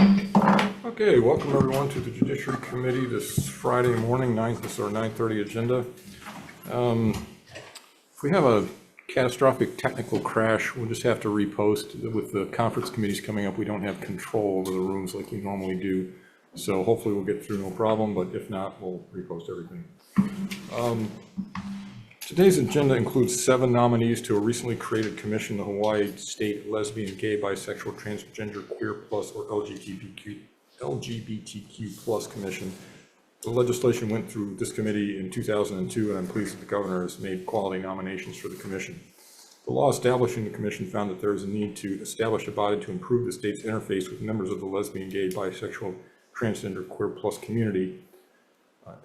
Okay, welcome everyone to the Judiciary Committee this Friday morning, this is our 9:30 agenda. If we have a catastrophic technical crash, we'll just have to repost. With the conference committees coming up, we don't have control over the rooms like we normally do. So hopefully we'll get through no problem, but if not, we'll repost everything. Today's agenda includes 7 nominees to a recently created commission, the Hawaii State Lesbian, Gay, Bisexual, Transgender, Queer Plus, or LGBTQ Plus Commission. The legislation went through this committee in 2002, and I'm pleased that the governor has made quality nominations for the commission. The law establishing the commission found that there is a need to establish a body to improve the state's interface with members of the lesbian, gay, bisexual, transgender, queer plus community,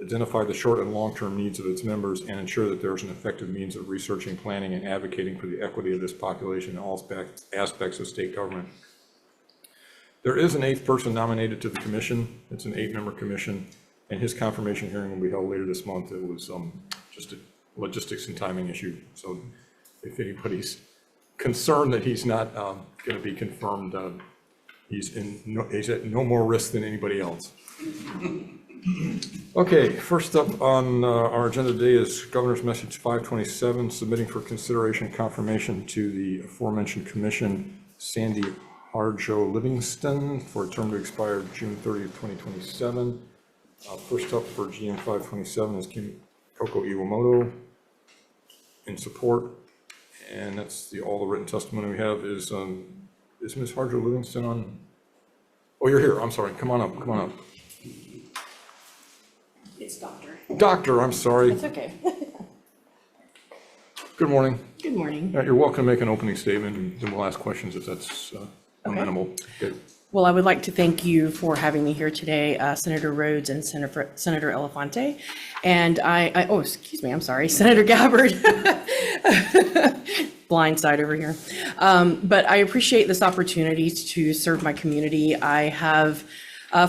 identify the short and long-term needs of its members, and ensure that there is an effective means of researching, planning, and advocating for the equity of this population in all aspects of state government. There is an 8th person nominated to the commission. It's an 8-member commission, and his confirmation hearing will be held later this month. It was just a logistics and timing issue. So if anybody's concerned that he's not going to be confirmed, he's at no more risk than anybody else. Okay, first up on our agenda today is Governor's Message 527, submitting for consideration and confirmation to the aforementioned commission, Sandy Harjo Livingston, for a term to expire June 30th, 2027. First up for GM 527 is Koko Iwamoto in support, and that's all the written testimony we have. Is Ms. Harjo Livingston on? Oh, you're here. I'm sorry. Come on up. Come on up. It's Doctor. Doctor, I'm sorry. It's okay. Good morning. Good morning. You're welcome to make an opening statement, and then we'll ask questions if that's amenable. Good. Well, I would like to thank you for having me here today, Senator Rhodes and Senator Elefante. And I'm sorry, Senator Gabbard. Blind side over here. But I appreciate this opportunity to serve my community. I have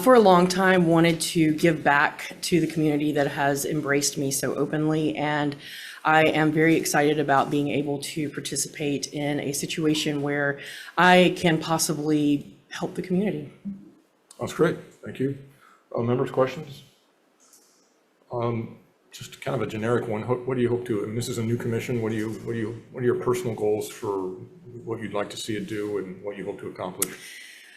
for a long time wanted to give back to the community that has embraced me so openly, and I am very excited about being able to participate in a situation where I can possibly help the community. That's great. Thank you. Members, questions? Just kind of a generic one. What do you hope to? And this is a new commission. What are your personal goals for what you'd like to see it do, and what you hope to accomplish?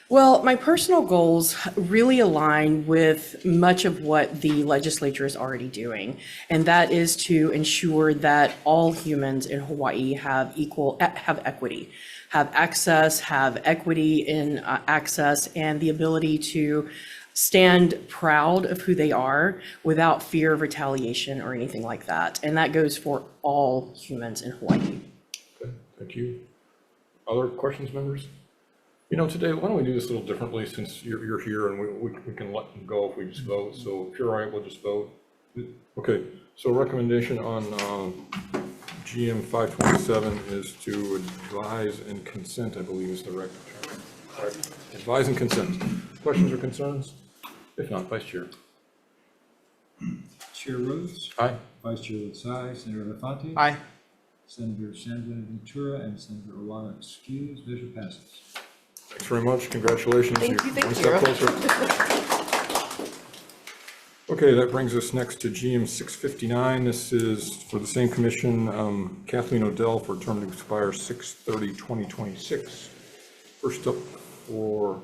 Well, my personal goals really align with much of what the legislature is already doing, and that is to ensure that all humans in Hawaii have equity, have access, have equity in access, and the ability to stand proud of who they are without fear of retaliation or anything like that. And that goes for all humans in Hawaii. Okay, thank you. Other questions, members? You know, today, why don't we do this a little differently, since you're here, and we can let them go if we just vote. So if you're all right, we'll just vote. Okay, so recommendation on GM 527 is to advise and consent, I believe is the right term. Right. Advise and consent. Questions or concerns? If not, Vice Chair. Chair Rhodes? Aye. Vice Chair Latsai, Senator Elefante? Aye. Senator Sandra Ventura and Senator Owana excused. Measure passes. Thanks very much. Congratulations. Thank you. One step closer. Okay, that brings us next to GM 659. This is for the same commission, Kathleen Odell, for a term to expire 6/30/2026. First up for,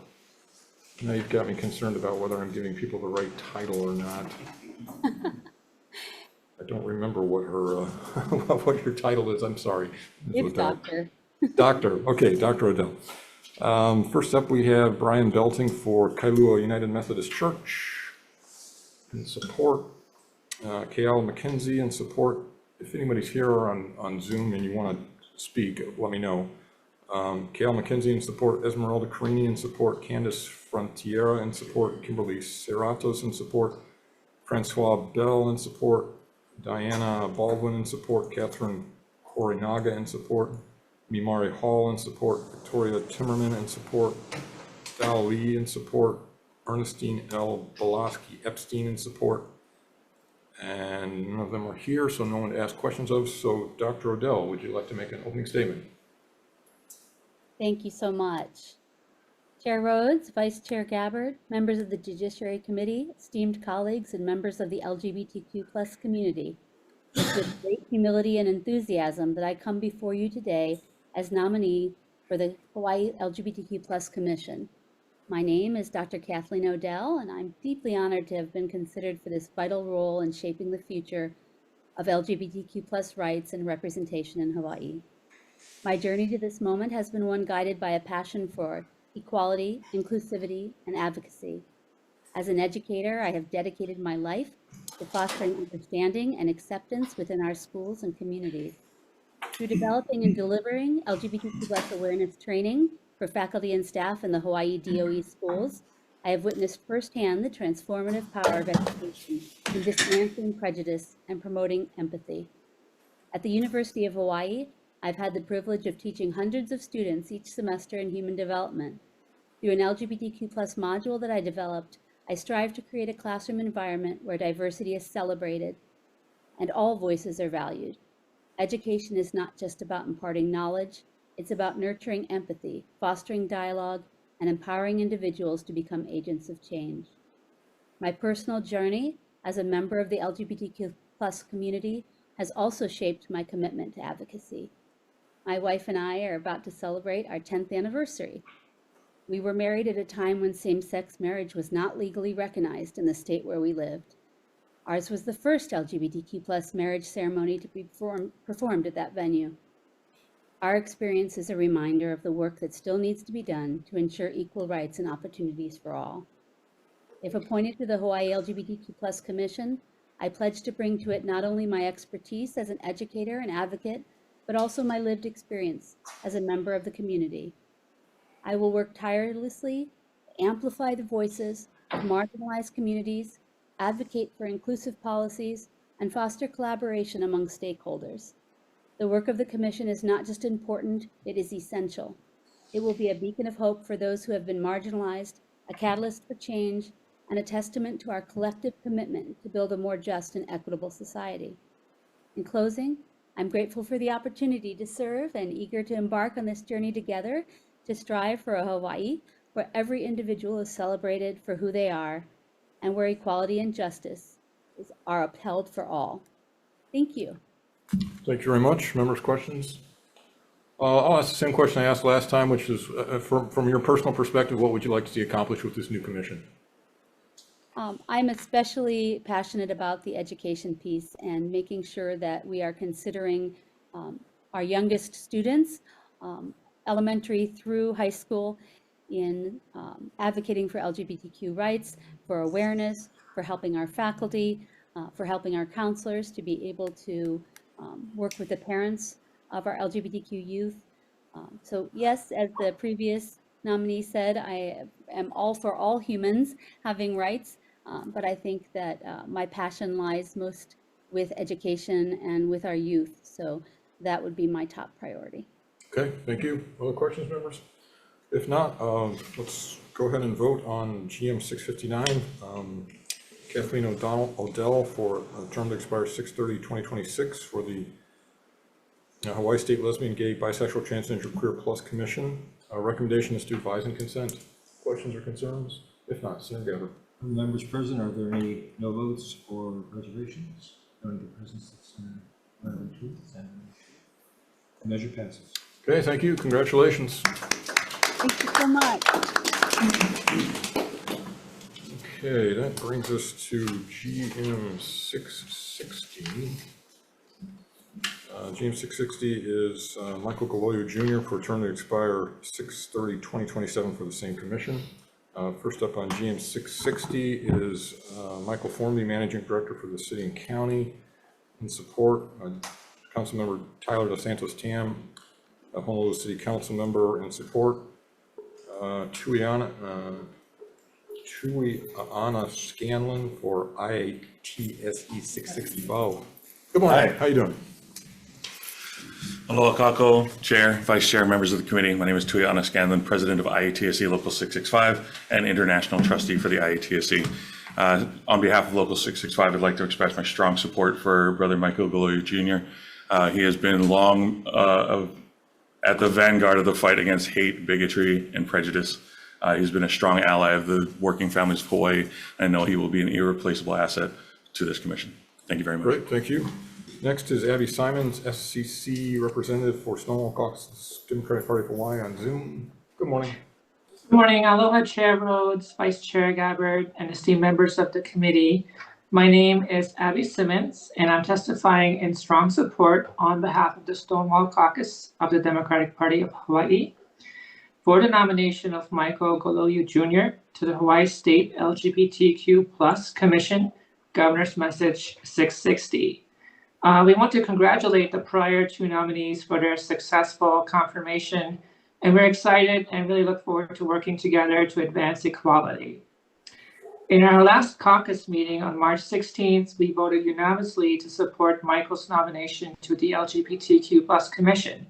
now you've got me concerned about whether I'm giving people the right title or not. I don't remember what her, what your title is. I'm sorry. It's Doctor. Doctor. Okay, Dr. Odell. First up, we have Brian Belting for Kailua United Methodist Church in support. Kayala McKenzie in support. If anybody's here or on Zoom and you want to speak, let me know. Kayala McKenzie in support. Esmeralda Carini in support. Candace Frontiera in support. Kimberly Serratos in support. Francois Bell in support. Diana Baldwin in support. Catherine Korinaga in support. Mimari Hall in support, Victoria Timmerman in support, Dal Lee in support, Ernestine L. Belaski Epstein in support, and none of them are here, so no one to ask questions of. So Dr. Odell, would you like to make an opening statement? Thank you so much. Chair Rhodes, Vice Chair Gabbard, members of the Judiciary Committee, esteemed colleagues, and members of the LGBTQ+ community. It's with great humility and enthusiasm that I come before you today as nominee for the Hawaii LGBTQ+ Commission. My name is Dr. Kathleen Odell, and I'm deeply honored to have been considered for this vital role in shaping the future of LGBTQ+ rights and representation in Hawaii. My journey to this moment has been one guided by a passion for equality, inclusivity, and advocacy. As an educator, I have dedicated my life to fostering understanding and acceptance within our schools and communities. Through developing and delivering LGBTQ+ awareness training for faculty and staff in the Hawaii DOE schools, I have witnessed firsthand the transformative power of education in dismantling prejudice and promoting empathy. At the University of Hawaii, I've had the privilege of teaching hundreds of students each semester in human development. Through an LGBTQ+ module that I developed, I strive to create a classroom environment where diversity is celebrated and all voices are valued. Education is not just about imparting knowledge, it's about nurturing empathy, fostering dialogue, and empowering individuals to become agents of change. My personal journey as a member of the LGBTQ+ community has also shaped my commitment to advocacy. My wife and I are about to celebrate our 10th anniversary. We were married at a time when same-sex marriage was not legally recognized in the state where we lived. Ours was the first LGBTQ+ marriage ceremony to be performed at that venue. Our experience is a reminder of the work that still needs to be done to ensure equal rights and opportunities for all. If appointed to the Hawaii LGBTQ+ Commission, I pledge to bring to it not only my expertise as an educator and advocate, but also my lived experience as a member of the community. I will work tirelessly to amplify the voices of marginalized communities, advocate for inclusive policies, and foster collaboration among stakeholders. The work of the Commission is not just important, it is essential. It will be a beacon of hope for those who have been marginalized, a catalyst for change, and a testament to our collective commitment to build a more just and equitable society. In closing, I'm grateful for the opportunity to serve and eager to embark on this journey together to strive for a Hawaii where every individual is celebrated for who they are and where equality and justice are upheld for all. Thank you. Thank you very much. Members, questions? I'll ask the same question I asked last time, which is from your personal perspective, what would you like to see accomplished with this new commission? I'm especially passionate about the education piece and making sure that we are considering our youngest students, elementary through high school, in advocating for LGBTQ rights, for awareness, for helping our faculty, for helping our counselors to be able to work with the parents of our LGBTQ youth. So yes, as the previous nominee said, I am all for all humans having rights, but I think that my passion lies most with education and with our youth. So that would be my top priority. Okay, thank you. Other questions, members? If not, let's go ahead and vote on GM 659. Kathleen Odell for a term to expire 6/30/2026 for the Hawaii State Lesbian, Gay, Bisexual, Transgender, Queer Plus Commission. Our recommendation is to advise and consent. Questions or concerns? If not, Senator Gabbard. From the members present, are there any no votes or reservations? Noting the presence of Senator Leonard, the measure passes. Okay, thank you. Congratulations. Thank you so much. Okay, that brings us to GM 660. GM 660 is Michael Galoyo Jr. for a term to expire 6/30/2027 for the same commission. First up on GM 660 is Michael Formby, Managing Director for the City and County. In support, Councilmember Tyler Dos Santos Tam, a Honolulu City Council member. In support, Tuiana Scanlon for IATSE 665. Good morning. Hi. How you doing? Aloha kako, Chair, Vice Chair, members of the committee. My name is Tuiana Scanlon, President of IATSE Local 665 and International Trustee for the IATSE. On behalf of Local 665, I'd like to express my strong support for Brother Michael Galoyo Jr. He has been long at the vanguard of the fight against hate, bigotry, and prejudice. He's been a strong ally of the working families of Hawaii. And I know he will be an irreplaceable asset to this commission. Thank you very much. Great, thank you. Next is Abby Simons, SCC representative for Stonewall Caucus Democratic Party of Hawaii on Zoom. Good morning. Good morning. Aloha Chair Rhodes, Vice Chair Gabbard, and esteemed members of the committee. My name is Abby Simmons, and I'm testifying in strong support on behalf of the Stonewall Caucus of the Democratic Party of Hawaii for the nomination of Michael Gololiu Jr. to the Hawaii State LGBTQ+ Commission, Governor's Message 660. We want to congratulate the prior two nominees for their successful confirmation, and we're excited and really look forward to working together to advance equality. In our last caucus meeting on March 16th, we voted unanimously to support Michael's nomination to the LGBTQ+ Commission,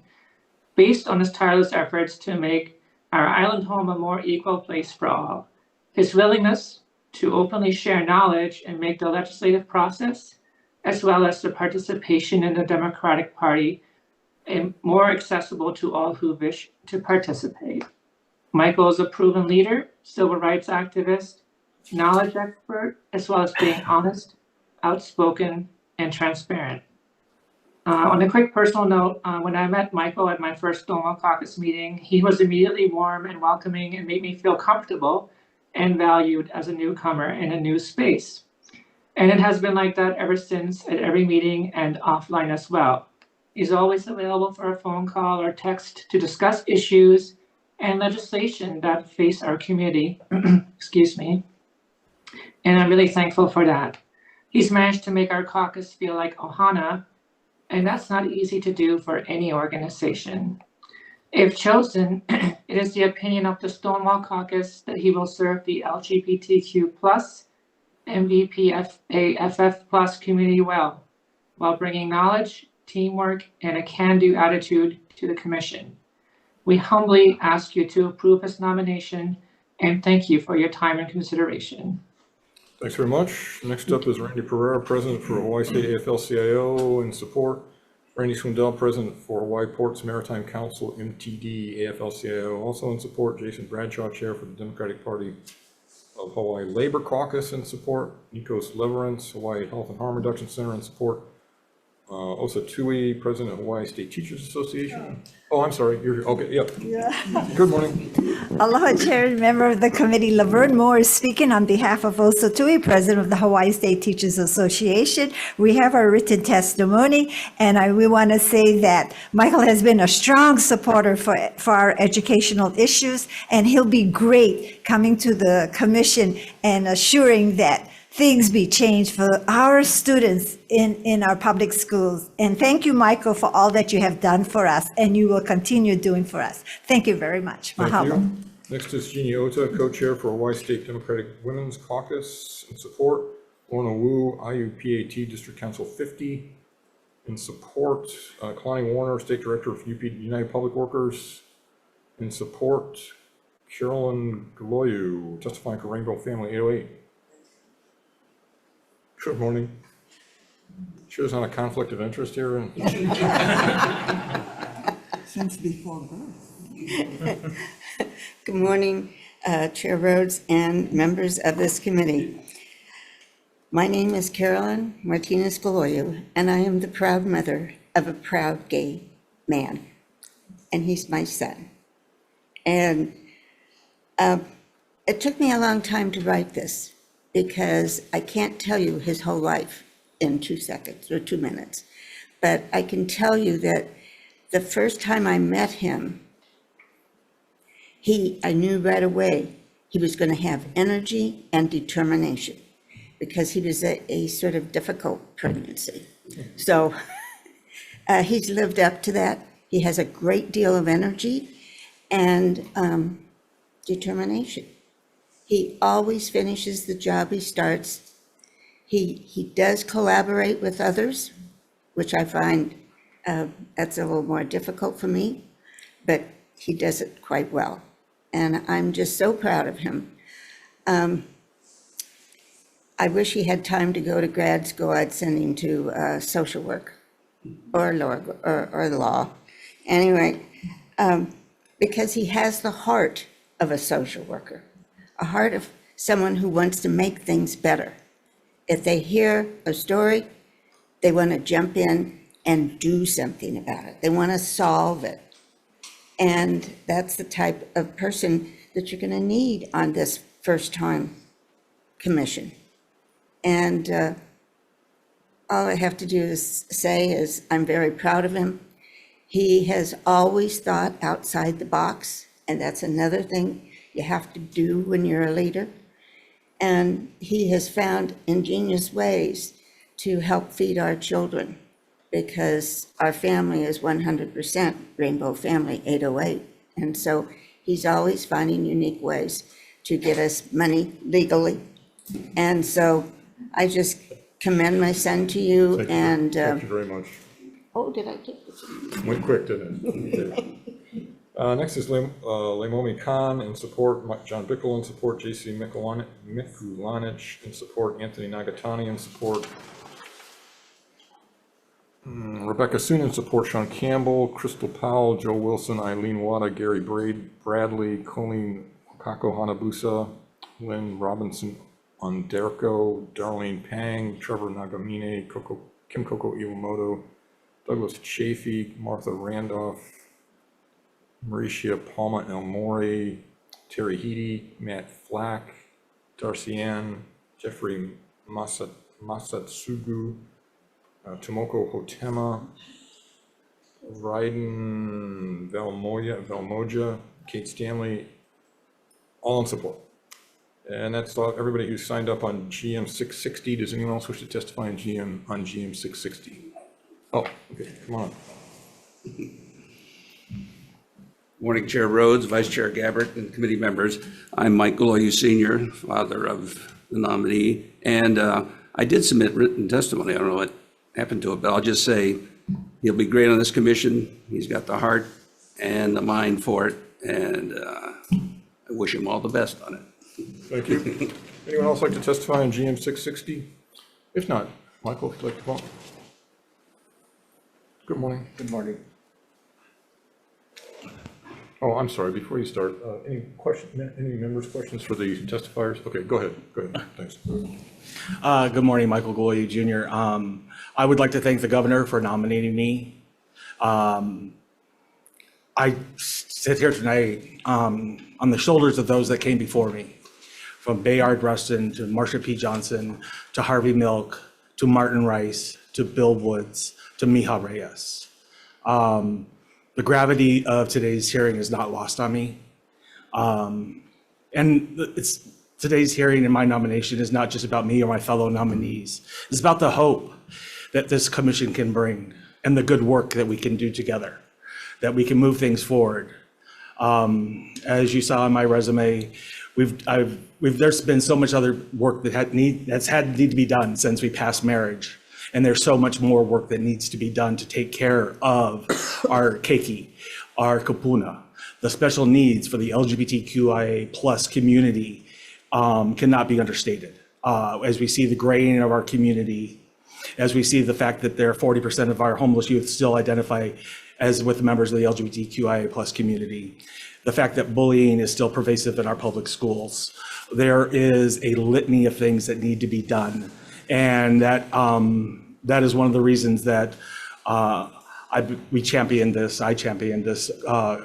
based on his tireless efforts to make our island home a more equal place for all. His willingness to openly share knowledge and make the legislative process, as well as the participation in the Democratic Party, more accessible to all who wish to participate. Michael is a proven leader, civil rights activist, knowledge expert, as well as being honest, outspoken, and transparent. On a quick personal note, when I met Michael at my first Stonewall Caucus meeting, he was immediately warm and welcoming and made me feel comfortable and valued as a newcomer in a new space. And it has been like that ever since, at every meeting and offline as well. He's always available for a phone call or text to discuss issues and legislation that face our community. Excuse me. And I'm really thankful for that. He's managed to make our caucus feel like Ohana, and that's not easy to do for any organization. If chosen, it is the opinion of the Stonewall Caucus that he will serve the LGBTQ+ MVPFAFF+ community well, while bringing knowledge, teamwork, and a can-do attitude to the commission. We humbly ask you to approve his nomination, and thank you for your time and consideration. Thanks very much. Next up is Randy Pereira, President for Hawaii State AFL-CIO in support. Randy Swindell, President for Hawaii Ports Maritime Council, MTD, AFL-CIO, also in support. Jason Bradshaw, Chair for the Democratic Party of Hawaii Labor Caucus in support. Nikos Leverance, Hawaii Health and Harm Reduction Center in support. Osa Tui, President of Hawaii State Teachers Association. Oh, I'm sorry, you're here. Okay, yep. Yeah. Good morning. Aloha, Chair and member of the committee. Laverne Moore is speaking on behalf of Osa Tui, President of the Hawaii State Teachers Association. We have our written testimony, and we want to say that Michael has been a strong supporter for our educational issues, and he'll be great coming to the commission and assuring that things be changed for our students in our public schools. And thank you, Michael, for all that you have done for us and you will continue doing for us. Thank you very much. Thank Mahalo. you. Next is Jeannie Ota, Co-Chair for Hawaii State Democratic Women's Caucus in support. Lorna Wu, IUPAT District Council 50 in support. Kalani Warner, State Director of UP United Public Workers in support. Carolyn Galoyu, testifying for Rainbow Family 808. Good morning. Sure there's not a conflict of interest here? Since before birth. Good morning, Chair Rhodes and members of this committee. My name is Carolyn Martinez Galoyu, and I am the proud mother of a proud gay man, and he's my son. And it took me a long time to write this, because I can't tell you his whole life in 2 seconds or 2 minutes. But I can tell you that the first time I met him, I knew right away he was going to have energy and determination, because he was a sort of difficult pregnancy. So he's lived up to that. He has a great deal of energy and determination. He always finishes the job he starts. He does collaborate with others, which I find that's a little more difficult for me, but he does it quite well. And I'm just so proud of him. I wish he had time to go to grad school. I'd send him to social work or law. Anyway, because he has the heart of a social worker, a heart of someone who wants to make things better. If they hear a story, they want to jump in and do something about it. They want to solve it. And that's the type of person that you're going to need on this first-time commission. And all I have to do is say is I'm very proud of him. He has always thought outside the box, and that's another thing you have to do when you're a leader. And he has found ingenious ways to help feed our children, because our family is 100% Rainbow Family 808. And so he's always finding unique ways to get us money legally. And so I just commend my son to you. Thank you. And Thank you very much. oh, did I take this? Went quick, didn't it? Okay. Next is Leimomi Khan in support, John Bickel in support, JC Mikulanich in support, Anthony Nagatani in support, Rebecca Soon in support, Sean Campbell, Crystal Powell, Joe Wilson, Eileen Wada, Gary Bradley, Colleen Kako Hanabusa, Lynn Robinson Onderko, Darlene Pang, Trevor Nagamine, Kim Coco Iwamoto, Douglas Chafee, Martha Randolph, Mauricia Palma Elmore, Terry Heedy, Matt Flack, Darcy Ann, Jeffrey Masatsugu, Tomoko Hotema, Ryden Valmoja, Kate Stanley, all in support. And that's everybody who signed up on GM 660. Does anyone else wish to testify on GM 660? Oh, okay, come on. Morning, Chair Rhodes, Vice Chair Gabbard, and committee members. I'm Mike Galoyu Sr., father of the nominee, and I did submit written testimony. I don't know what happened to it, but I'll just say he'll be great on this commission. He's got the heart and the mind for it, and I wish him all the best on it. Thank you. Anyone else like to testify on GM 660? If not, Michael, if you'd like to vote. Good morning. Good morning. Oh, I'm sorry, before you start, any members' questions for the testifiers? Okay, go ahead, thanks. Good morning, Michael Galoyu Jr. I would like to thank the governor for nominating me. I sit here tonight on the shoulders of those that came before me, from Bayard Rustin to Marsha P. Johnson to Harvey Milk to Martin Rice to Bill Woods to Miha Reyes. The gravity of today's hearing is not lost on me. Today's hearing and my nomination is not just about me or my fellow nominees. It's about the hope that this commission can bring and the good work that we can do together, that we can move things forward. As you saw in my resume, there's been so much other work that needs to be done since we passed marriage. And there's so much more work that needs to be done to take care of our keiki, our kupuna. The special needs for the LGBTQIA plus community cannot be understated. As we see the graying of our community, as we see the fact that there are 40% of our homeless youth still identify as with members of the LGBTQIA plus community, the fact that bullying is still pervasive in our public schools, there is a litany of things that need to be done. And that is one of the reasons that I championed this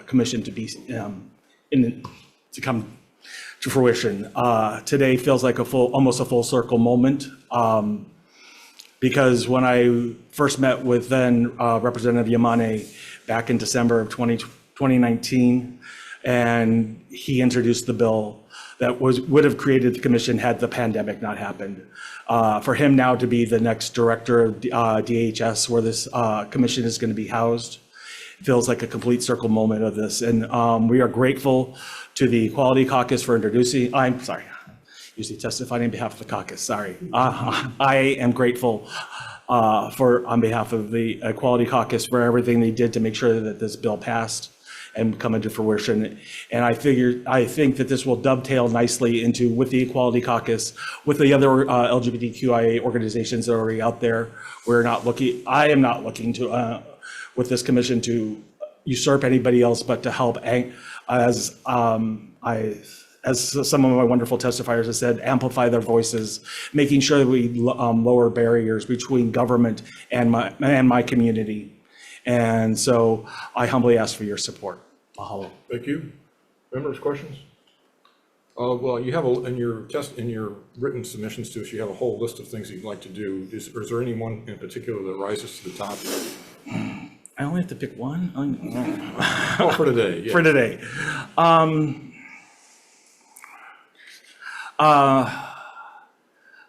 commission to come to fruition. Today feels like almost a full circle moment, because when I first met with then Representative Yamane back in December of 2019, and he introduced the bill that would have created the commission had the pandemic not happened. For him now to be the next director of DHS, where this commission is going to be housed, feels like a complete circle moment of this. And we are grateful to the Equality Caucus for introducing, I'm sorry, usually testifying on behalf of the caucus, sorry. I am grateful on behalf of the Equality Caucus for everything they did to make sure that this bill passed and come into fruition. And I think that this will dovetail nicely with the Equality Caucus, with the other LGBTQIA organizations that are already out there. I am not looking to, with this commission, to usurp anybody else, but to help, as some of my wonderful testifiers have said, amplify their voices, making sure that we lower barriers between government and my community. And so I humbly ask for your support. Mahalo. Thank you. Members, questions? Well, you have in your written submissions to us, you have a whole list of things you'd like to do. Is there any one in particular that rises to the top? I only have to pick one? Oh, for today, yes. For today.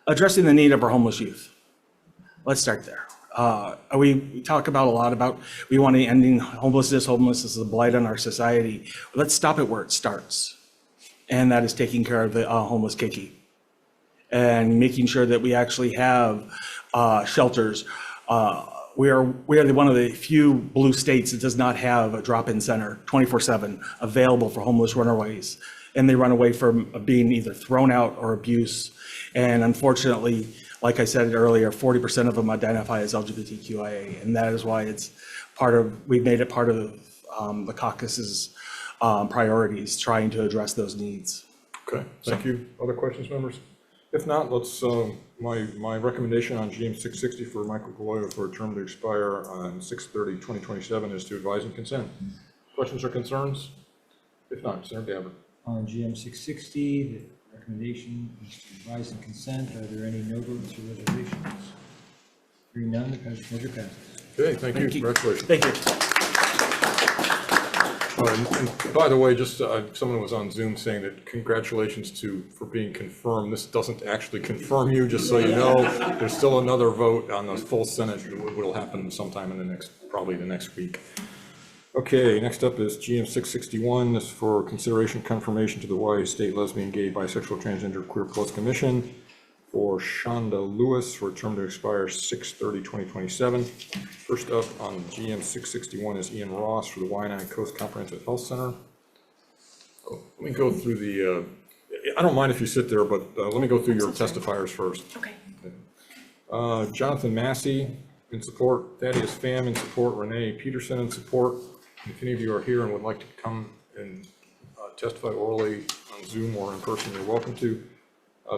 Addressing the need of our homeless youth. Let's start there. We talk about a lot about we want to ending homelessness. Homelessness is a blight on our society. Let's stop it where it starts. And that is taking care of the homeless keiki and making sure that we actually have shelters. We are one of the few blue states that does not have a drop-in center 24/7 available for homeless runaways. And they run away from being either thrown out or abuse. And unfortunately, like I said earlier, 40% of them identify as LGBTQIA. And that is why it's we've made it part of the caucus's priorities, trying to address those needs. Okay, thank you. Other questions, members? If not, let's, my recommendation on GM 660 for Michael Galoya for a term to expire on 6/30/2027 is to advise and consent. Questions or concerns? If not, Senator Gabbard. On GM 660, the recommendation is to advise and consent. Are there any no votes or reservations? Hearing none, the measure passes. Okay, thank you. Congratulations. Thank you. And by the way, just someone was on Zoom saying that congratulations for being confirmed. This doesn't actually confirm you, just so you know. There's still another vote on the full Senate. It will happen sometime in probably the next week. Okay, next up is GM 661. This is for consideration confirmation to the Hawaii State Lesbian, Gay, Bisexual, Transgender, Queer Plus Commission for Shonda Lewis for a term to expire 6/30/2027. First up on GM 661 is Ian Ross for the Waianae Coast Comprehensive Health Center. Let me go through the, I don't mind if you sit there, but let me go through your testifiers first. Okay. Jonathan Massey in support, Thaddeus Pham in support, Renee Peterson in support. If any of you are here and would like to come and testify orally on Zoom or in person, you're welcome to.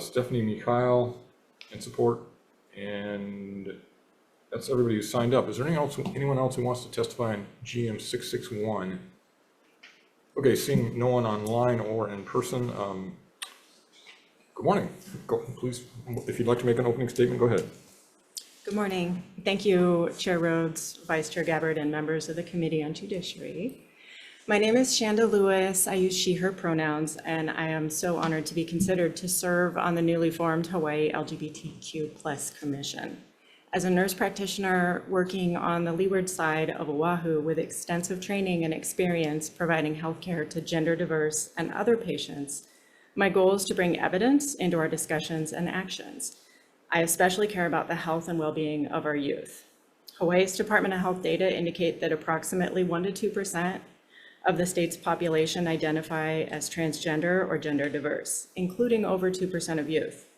Stephanie Mikhail in support, and that's everybody who signed up. Is there anyone else who wants to testify on GM 661? Okay, seeing no one online or in person, good morning. Please, if you'd like to make an opening statement, go ahead. Good morning. Thank you, Chair Rhodes, Vice Chair Gabbard, and members of the Committee on Judiciary. My name is Shanda Lewis. I use she, her pronouns, and I am so honored to be considered to serve on the newly formed Hawaii LGBTQ+ Commission. As a nurse practitioner working on the leeward side of Oahu with extensive training and experience providing healthcare to gender diverse and other patients, my goal is to bring evidence into our discussions and actions. I especially care about the health and well-being of our youth. Hawaii's Department of Health data indicate that approximately 1% to 2% of the state's population identify as transgender or gender diverse, including over 2% of youth.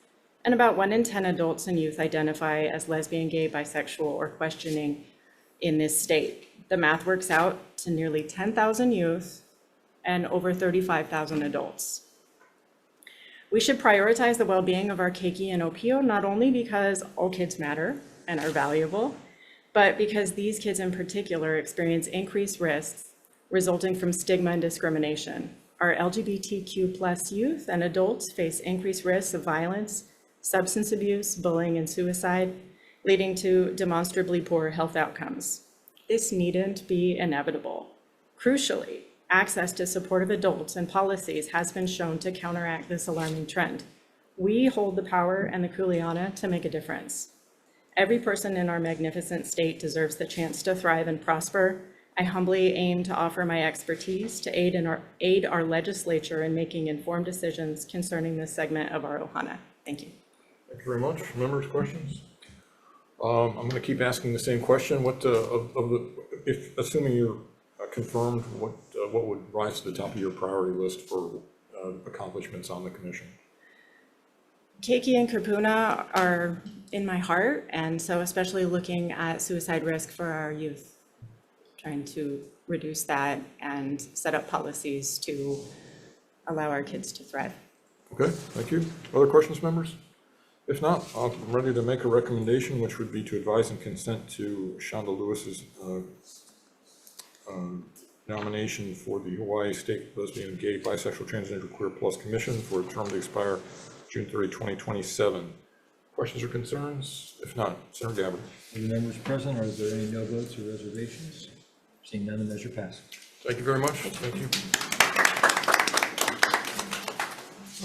And about 1 in 10 adults and youth identify as lesbian, gay, bisexual, or questioning in this state. The math works out to nearly 10,000 youth and over 35,000 adults. We should prioritize the well-being of our keiki and opio, not only because all kids matter and are valuable, but because these kids in particular experience increased risks resulting from stigma and discrimination. Our LGBTQ+ youth and adults face increased risks of violence, substance abuse, bullying, and suicide, leading to demonstrably poor health outcomes. This needn't be inevitable. Crucially, access to supportive adults and policies has been shown to counteract this alarming trend. We hold the power and the kuleana to make a difference. Every person in our magnificent state deserves the chance to thrive and prosper. I humbly aim to offer my expertise to aid our legislature in making informed decisions concerning this segment of our ohana. Thank you. Thank you very much. Members, questions? I'm going to keep asking the same question. If assuming you're confirmed, what would rise to the top of your priority list for accomplishments on the commission? Keiki and kupuna are in my heart, and so especially looking at suicide risk for our youth, trying to reduce that and set up policies to allow our kids to thrive. Okay, thank you. Other questions, members? If not, I'm ready to make a recommendation, which would be to advise and consent to Shonda Lewis's nomination for the Hawaii State Lesbian, Gay, Bisexual, Transgender, Queer Plus Commission for a term to expire June 30, 2027. Questions or concerns? If not, Senator Gabbard. Are the members present, or is there any no votes or reservations? Seeing none, the measure passes. Thank you very much. Thank you.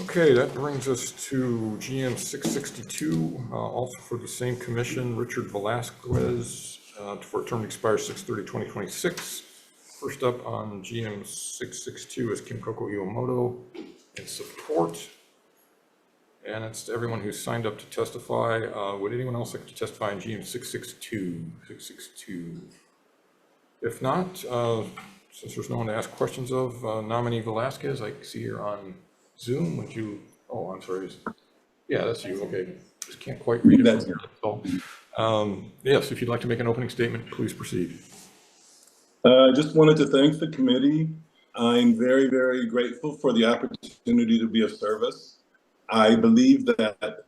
Okay, that brings us to GM 662, also for the same commission, Richard Velasquez, for a term to expire 6/30/2026. First up on GM 662 is Kim Koko Iwamoto in support. And it's to everyone who's signed up to testify. Would anyone else like to testify in GM 662? If not, since there's no one to ask questions of, nominee Velasquez, I see here on Zoom. Would you, oh, I'm sorry. Yeah, that's you. Okay. Just can't quite read it. That's here. So, yes, if you'd like to make an opening statement, please proceed. I just wanted to thank the committee. I'm very, very grateful for the opportunity to be of service. I believe that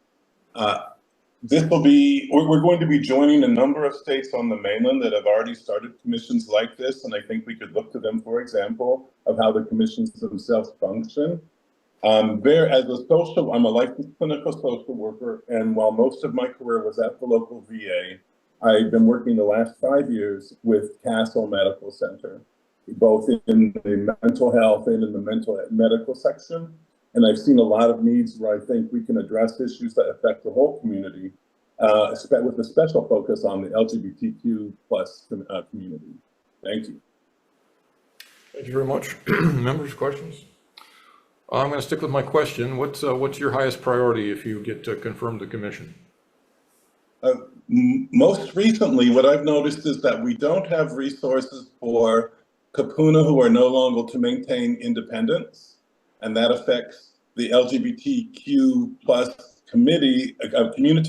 we're going to be joining a number of states on the mainland that have already started commissions like this, and I think we could look to them for example of how the commissions themselves function. I'm a licensed clinical social worker, and while most of my career was at the local VA, I've been working the last 5 years with Castle Medical Center, both in the mental health and in the medical section. And I've seen a lot of needs where I think we can address issues that affect the whole community, with a special focus on the LGBTQ plus community. Thank you. Thank you very much. Members, questions? I'm going to stick with my question. What's your highest priority if you get confirmed the commission? Most recently, what I've noticed is that we don't have resources for kapuna who are no longer to maintain independence, and that affects the LGBTQ plus community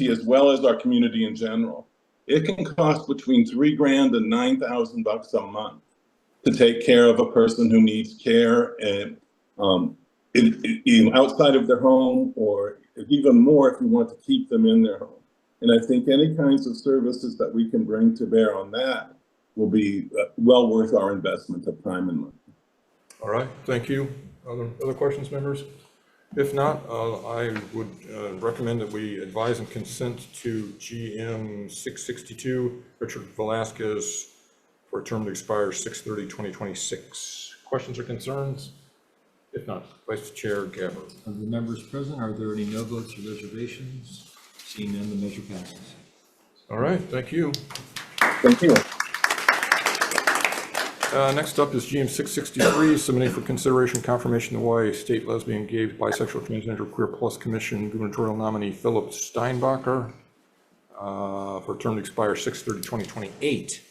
as well as our community in general. It can cost between $3,000 and $9,000 a month to take care of a person who needs care and outside of their home, or even more if you want to keep them in their home. And I think any kinds of services that we can bring to bear on that will be well worth our investment of time and money. All right, thank you. Other questions, members? If not, I would recommend that we advise and consent to GM 662, Richard Velasquez, for a term to expire 6/30/2026. Questions or concerns? If not, Vice Chair Gabbard. Of the members present, are there any no votes or reservations? Seeing none, the measure passes. All right, thank you. Thank you. Next up is GM 663, submitting for consideration confirmation of Hawaii State Lesbian, Gay, Bisexual, Transgender, Queer Plus Commission gubernatorial nominee Philip Steinbacher for a term to expire 6/30/2028.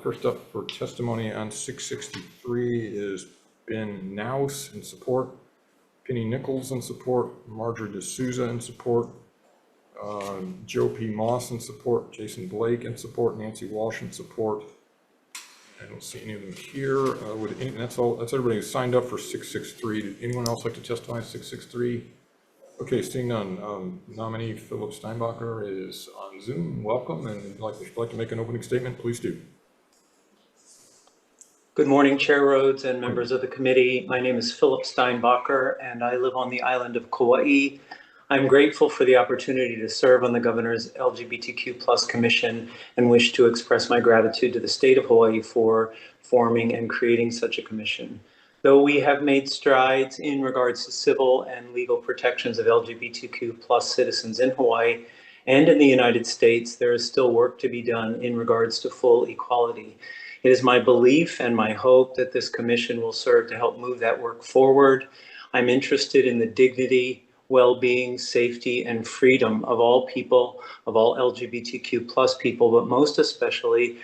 First up for testimony on 663 is Ben Naus in support, Penny Nichols in support, Marjorie D'Souza in support, Joe P. Moss in support, Jason Blake in support, Nancy Walsh in support. I don't see any of them here. That's all. That's everybody who's signed up for 663. Did anyone else like to testify on 663? Okay, seeing none. Nominee Philip Steinbacher is on Zoom. Welcome, and if you'd like to make an opening statement, please do. Good morning, Chair Rhodes and members of the committee. My name is Philip Steinbacher, and I live on the island of Kauai. I'm grateful for the opportunity to serve on the Governor's LGBTQ plus Commission and wish to express my gratitude to the state of Hawaii for forming and creating such a commission. Though we have made strides in regards to civil and legal protections of LGBTQ plus citizens in Hawaii and in the United States, there is still work to be done in regards to full equality. It is my belief and my hope that this commission will serve to help move that work forward. I'm interested in the dignity, well-being, safety, and freedom of all people, of all LGBTQ plus people, but most especially,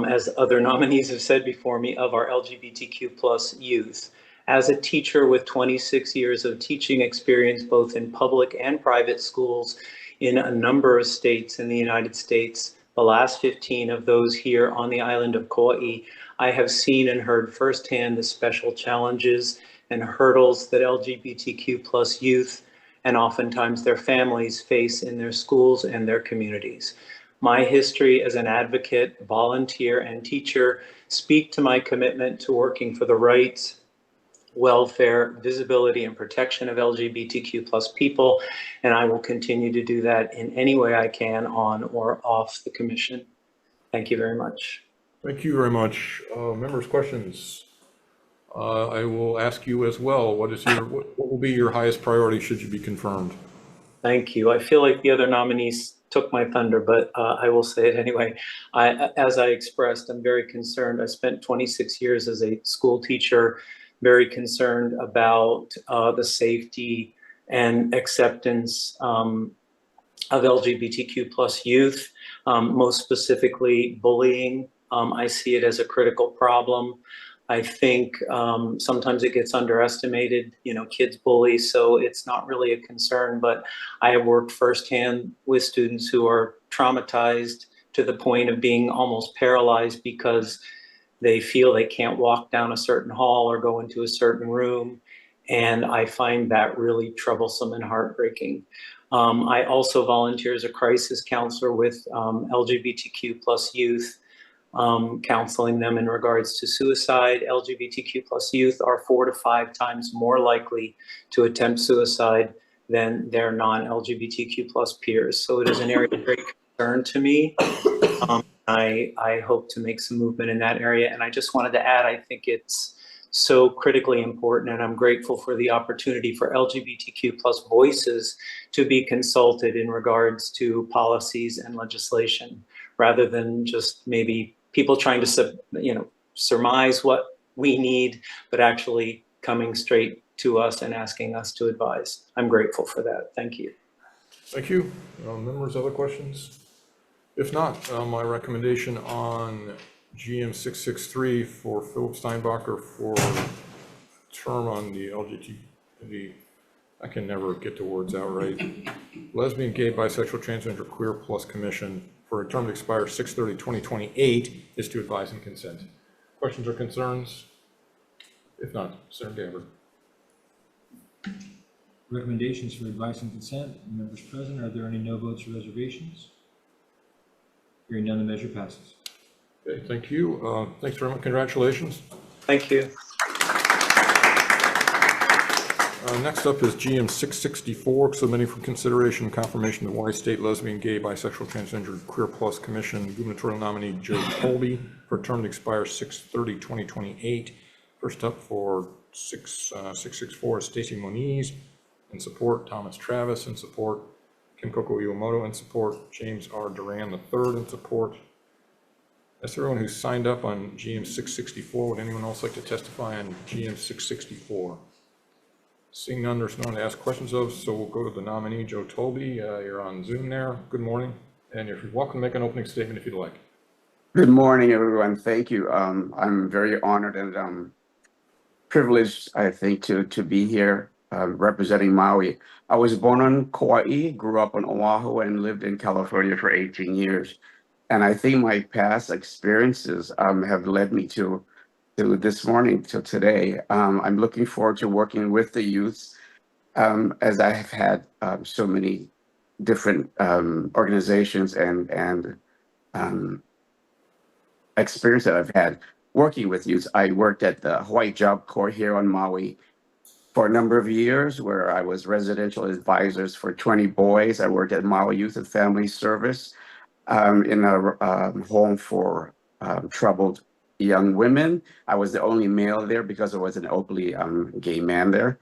as other nominees have said before me, of our LGBTQ plus youth. As a teacher with 26 years of teaching experience, both in public and private schools in a number of states in the United States, the last 15 of those here on the island of Kauai, I have seen and heard firsthand the special challenges and hurdles that LGBTQ plus youth and oftentimes their families face in their schools and their communities. My history as an advocate, volunteer, and teacher speak to my commitment to working for the rights, welfare, visibility, and protection of LGBTQ plus people, and I will continue to do that in any way I can on or off the commission. Thank you very much. Thank you very much. Members, questions? I will ask you as well, what will be your highest priority should you be confirmed? Thank you. I feel like the other nominees took my thunder, but I will say it anyway. As I expressed, I'm very concerned. I spent 26 years as a school teacher, very concerned about the safety and acceptance of LGBTQ plus youth, most specifically bullying. I see it as a critical problem. I think sometimes it gets underestimated, kids bully, so it's not really a concern, but I have worked firsthand with students who are traumatized to the point of being almost paralyzed because they feel they can't walk down a certain hall or go into a certain room. And I find that really troublesome and heartbreaking. I also volunteer as a crisis counselor with LGBTQ plus youth, counseling them in regards to suicide. LGBTQ plus youth are 4 to 5 times more likely to attempt suicide than their non-LGBTQ plus peers. So it is an area of great concern to me. I hope to make some movement in that area. And I just wanted to add, I think it's so critically important, and I'm grateful for the opportunity for LGBTQ plus voices to be consulted in regards to policies and legislation, rather than just maybe people trying to surmise what we need, but actually coming straight to us and asking us to advise. I'm grateful for that. Thank you. Thank you. Members, other questions? If not, my recommendation on GM 663 for Philip Steinbacher for term on the LGBT, I can never get the words out right, Lesbian, Gay, Bisexual, Transgender, Queer Plus Commission for a term to expire 6/30/2028 is to advise and consent. Questions or concerns? If not, Senator Gabbard. Recommendations for advice and consent. Members present, are there any no votes or reservations? Hearing none, the measure passes. Okay, thank you. Thanks very much. Congratulations. Thank you. Next up is GM 664, submitting for consideration and confirmation the Hawaii State Lesbian, Gay, Bisexual, Transgender, Queer Plus Commission gubernatorial nominee Joe Colby for a term to expire 6/30/2028. First up for 664 is Stacy Moniz. In support, Thomas Travis. In support, Kim Koko Iwamoto. In support, James R. Duran III. In support. That's everyone who signed up on GM 664. Would anyone else like to testify on GM 664? Seeing none, there's no one to ask questions of, so we'll go to the nominee, Joe Tolby. You're on Zoom there. Good morning. And you're welcome to make an opening statement if you'd like. Good morning, everyone. Thank you. I'm very honored and privileged, I think, to be here representing Maui. I was born on Kauai, grew up on Oahu, and lived in California for 18 years. And I think my past experiences have led me to this morning, to today. I'm looking forward to working with the youths, as I have had so many different organizations and experience that I've had working with youth. I worked at the Hawaii Job Corps here on Maui for a number of years, where I was residential advisors for 20 boys. I worked at Maui Youth and Family Service in a home for troubled young women. I was the only male there because there was an openly gay man there.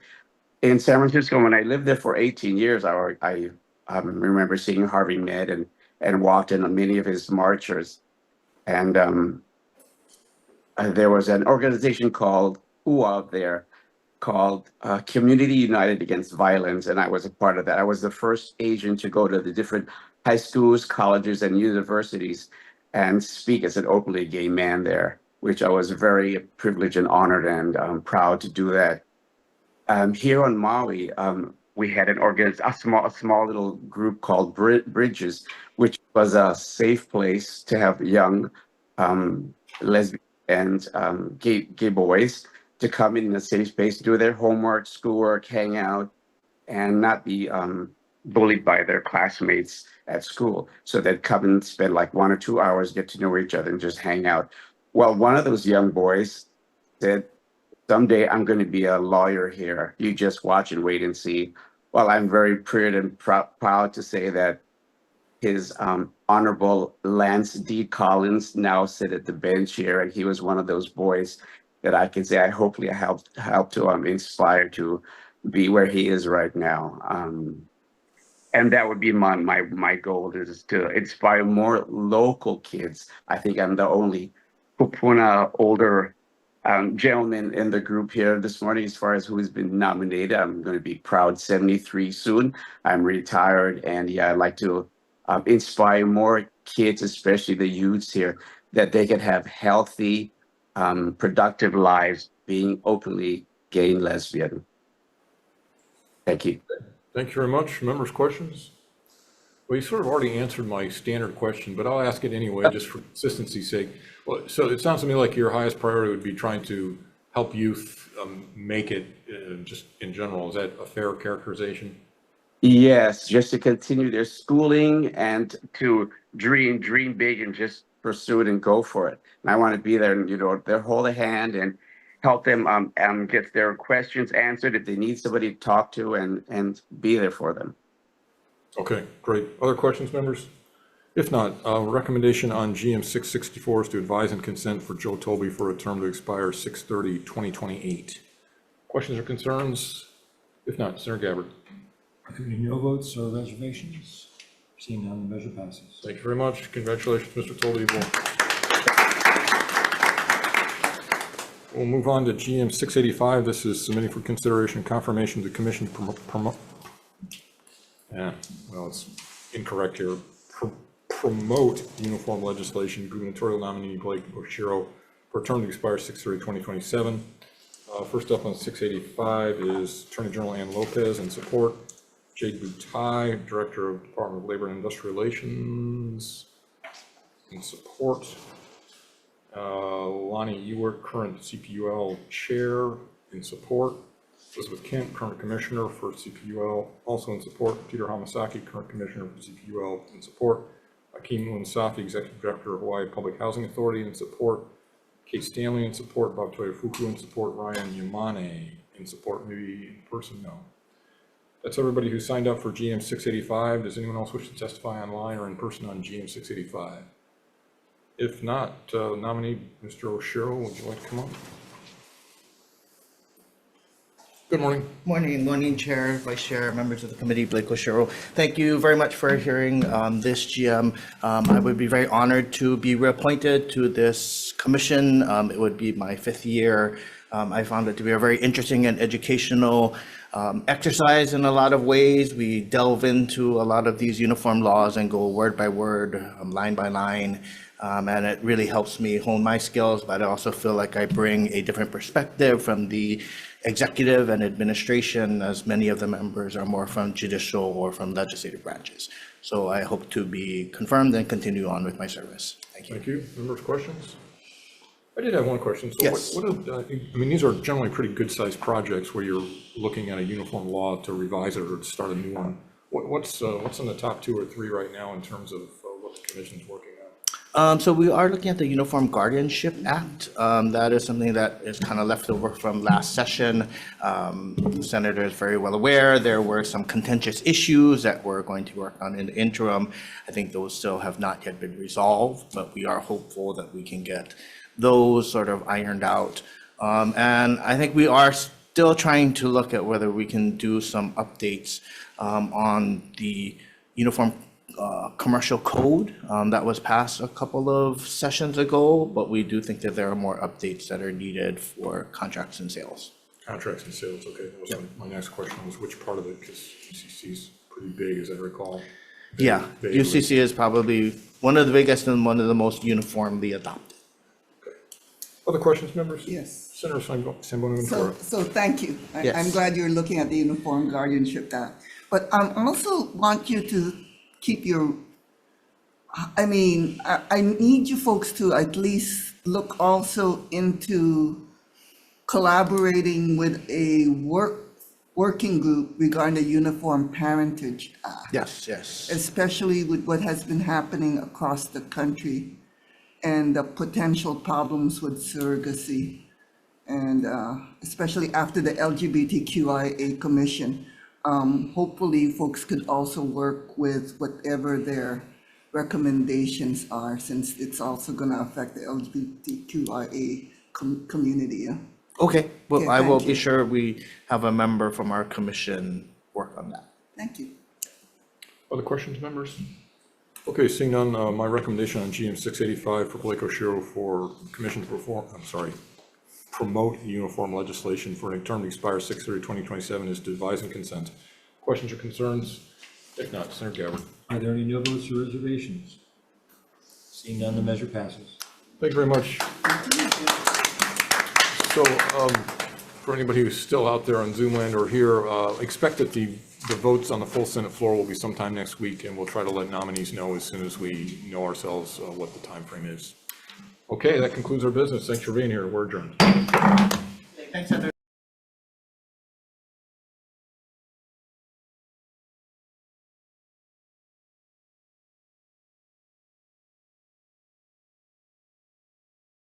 In San Francisco, when I lived there for 18 years, I remember seeing Harvey Med and walked in on many of his marchers. And there was an organization called UA there called Community United Against Violence, and I was a part of that. I was the first Asian to go to the different high schools, colleges, and universities and speak as an openly gay man there, which I was very privileged and honored and proud to do that. Here on Maui, we had a small little group called Bridges, which was a safe place to have young lesbian and gay boys to come in a safe space, do their homework, schoolwork, hang out, and not be bullied by their classmates at school. So they'd come and spend like 1 or 2 hours, get to know each other and just hang out. Well, one of those young boys said, someday I'm going to be a lawyer here. You just watch and wait and see. Well, I'm very proud and proud to say that his Honorable Lance D. Collins now sit at the bench here, and he was one of those boys that I can say I hopefully helped to inspire to be where he is right now. And that would be my goal, is to inspire more local kids. I think I'm the only Kupuna older gentleman in the group here this morning as far as who's been nominated. I'm going to be proud 73 soon. I'm retired, and yeah, I'd like to inspire more kids, especially the youths here, that they can have healthy, productive lives being openly gay and lesbian. Thank you. Thank you very much. Members' questions? Well, you sort of already answered my standard question, but I'll ask it anyway, just for consistency's sake. Well, so it sounds to me like your highest priority would be trying to help youth make it just in general. Is that a fair characterization? Yes, just to continue their schooling and to dream big and just pursue it and go for it. And I want to be there and, they'll hold a hand and help them get their questions answered if they need somebody to talk to, and be there for them. Okay, great. Other questions, members? If not, recommendation on GM 664 is to advise and consent for Joe Tolby for a term to expire 6/30/2028. Questions or concerns? If not, Senator Gabbard. Are there any no votes or reservations? Seeing none, the measure passes. Thank you very much. Congratulations, Mr. Tolby. We'll move on to GM 685. This is submitting for consideration and confirmation to the commission it's incorrect here. Promote uniform legislation, gubernatorial nominee Blake Oshiro for a term to expire 6/30/2027. First up on 685 is Attorney General Ann Lopez in support. Jade Butai, Director of Department of Labor and Industrial Relations, in support. Lonnie Ewert, current CPUL Chair, in support. Elizabeth Kent, current Commissioner for CPUL, also in support. Peter Hamasaki, current Commissioner for CPUL, in support. Akeem Munsafi, Executive Director of Hawaii Public Housing Authority, in support. Kate Stanley, in support. Bob Toyofuku, in support. Ryan Yamane, in support. Maybe in person? No. That's everybody who signed up for GM 685. Does anyone else wish to testify online or in person on GM 685? If not, nominee Mr. Oshiro, would you like to come up? Good morning. Morning, Chair, Vice Chair, members of the committee, Blake Oshiro. Thank you very much for hearing this GM. I would be very honored to be reappointed to this commission. It would be my 5th year. I found it to be a very interesting and educational exercise in a lot of ways. We delve into a lot of these uniform laws and go word by word, line by line. And it really helps me hone my skills, but I also feel like I bring a different perspective from the executive and administration, as many of the members are more from judicial or from legislative branches. So I hope to be confirmed and continue on with my service. Thank you. Thank you. Members, questions? I did have one question. So yes. These are generally pretty good-sized projects where you're looking at a uniform law to revise it or to start a new one. What's in the top 2 or 3 right now in terms of what the commission's working on? So we are looking at the Uniform Guardianship Act. That is something that is kind of left over from last session. The Senator is very well aware there were some contentious issues that we're going to work on in the interim. I think those still have not yet been resolved, but we are hopeful that we can get those sort of ironed out. And I think we are still trying to look at whether we can do some updates on the Uniform Commercial Code that was passed a couple of sessions ago, but we do think that there are more updates that are needed for contracts and sales. Contracts and sales, okay. That was my next question was which part of it, because UCC is pretty big, as I recall. Yeah, UCC is probably one of the biggest and one of the most uniformly adopted. Okay. Other questions, members? Yes. Senator Samboni. So thank you. Yes. I'm glad you're looking at the Uniform Guardianship Act. But I also want you to keep your I mean, I need you folks to at least look also into collaborating with a working group regarding the Uniform Parentage Act. Yes. Especially with what has been happening across the country and the potential problems with surrogacy. And especially after the LGBTQIA Commission, hopefully folks could also work with whatever their recommendations are, since it's also going to affect the LGBTQIA community. Yeah? Okay, well, Okay, I will thank be you. sure we have a member from our commission work on that. Thank you. Other questions, members? Okay, seeing none, my recommendation on GM 685 for Blake Oshiro for commission to promote uniform legislation for a term to expire 6/30/2027 is to advise and consent. Questions or concerns? If not, Senator Gabbard. Are there any no votes or reservations? Seeing none, the measure passes. Thank you very much. So for anybody who's still out there on Zoom land or here, expect that the votes on the full Senate floor will be sometime next week, and we'll try to let nominees know as soon as we know ourselves what the time frame is. Okay, that concludes our business. Thanks for being here. We're adjourned. Thanks, Senator.